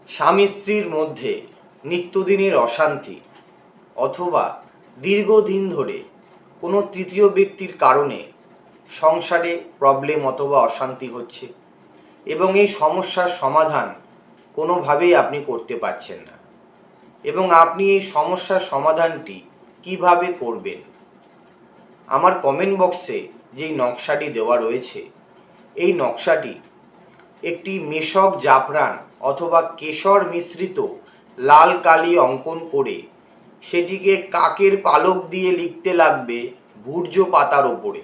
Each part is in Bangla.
স্বামী স্ত্রীর মধ্যে নিত্যদিনের অশান্তি অথবা দীর্ঘদিন ধরে কোনো তৃতীয় ব্যক্তির কারণে সংসারে প্রবলেম অথবা অশান্তি হচ্ছে এবং এই সমস্যার সমাধান কোনোভাবেই আপনি করতে পারছেন না এবং আপনি এই সমস্যার সমাধানটি কিভাবে করবেন, আমার কমেন্ট বক্সে যেই নকশাটি দেওয়া রয়েছে এই নকশাটি একটি মেশক জাফরান অথবা কেশর মিশ্রিত লাল কালি অঙ্কন করে সেটিকে কাকের পালক দিয়ে লিখতে লাগবে ভূর্জ পাতার ওপরে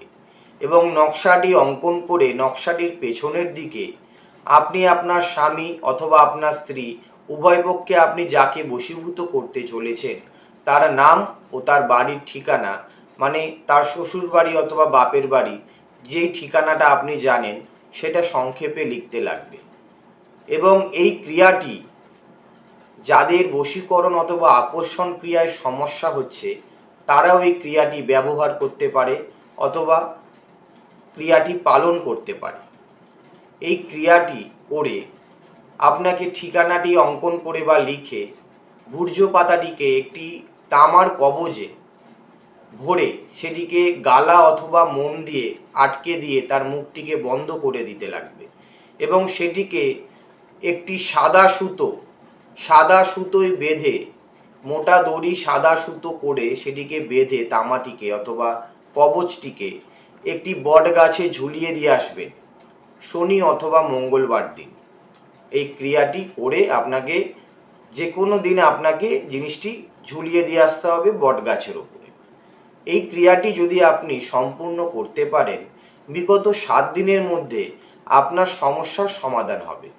এবং নকশাটি অঙ্কন করে নকশাটির পেছনের দিকে আপনি আপনার স্বামী অথবা আপনার স্ত্রী উভয় পক্ষে আপনি যাকে বশীভূত করতে চলেছেন তার নাম ও তার বাড়ির ঠিকানা, মানে তার শ্বশুর বাড়ি অথবা বাপের বাড়ি যেই ঠিকানাটা আপনি জানেন সেটা সংক্ষেপে লিখতে লাগবে। এবং এই ক্রিয়াটি যাদের বশীকরণ অথবা আকর্ষণ ক্রিয়ায় সমস্যা হচ্ছে তারাও এই ক্রিয়াটি ব্যবহার করতে পারে অথবা ক্রিয়াটি পালন করতে পারে। এই ক্রিয়াটি করে আপনাকে ঠিকানাটি অঙ্কন করে বা লিখে ভূর্জ পাতাটিকে একটি তামার কবজে ভরে সেটিকে গালা অথবা মোম দিয়ে আটকে দিয়ে তার মুখটিকে বন্ধ করে দিতে লাগবে এবং সেটিকে একটি সাদা সুতোয় বেঁধে, মোটা দড়ি সাদা সুতো করে সেটিকে বেঁধে তামাটিকে অথবা কবচটিকে একটি বট গাছে ঝুলিয়ে দিয়ে আসবেন শনি অথবা মঙ্গলবার দিন। এই ক্রিয়াটি করে আপনাকে যে কোনো দিন আপনাকে জিনিসটি ঝুলিয়ে দিয়ে আসতে হবে বট গাছের ওপরে। এই ক্রিয়াটি যদি আপনি সম্পূর্ণ করতে পারেন বিগত 7 দিনের মধ্যে আপনার সমস্যার সমাধান হবে।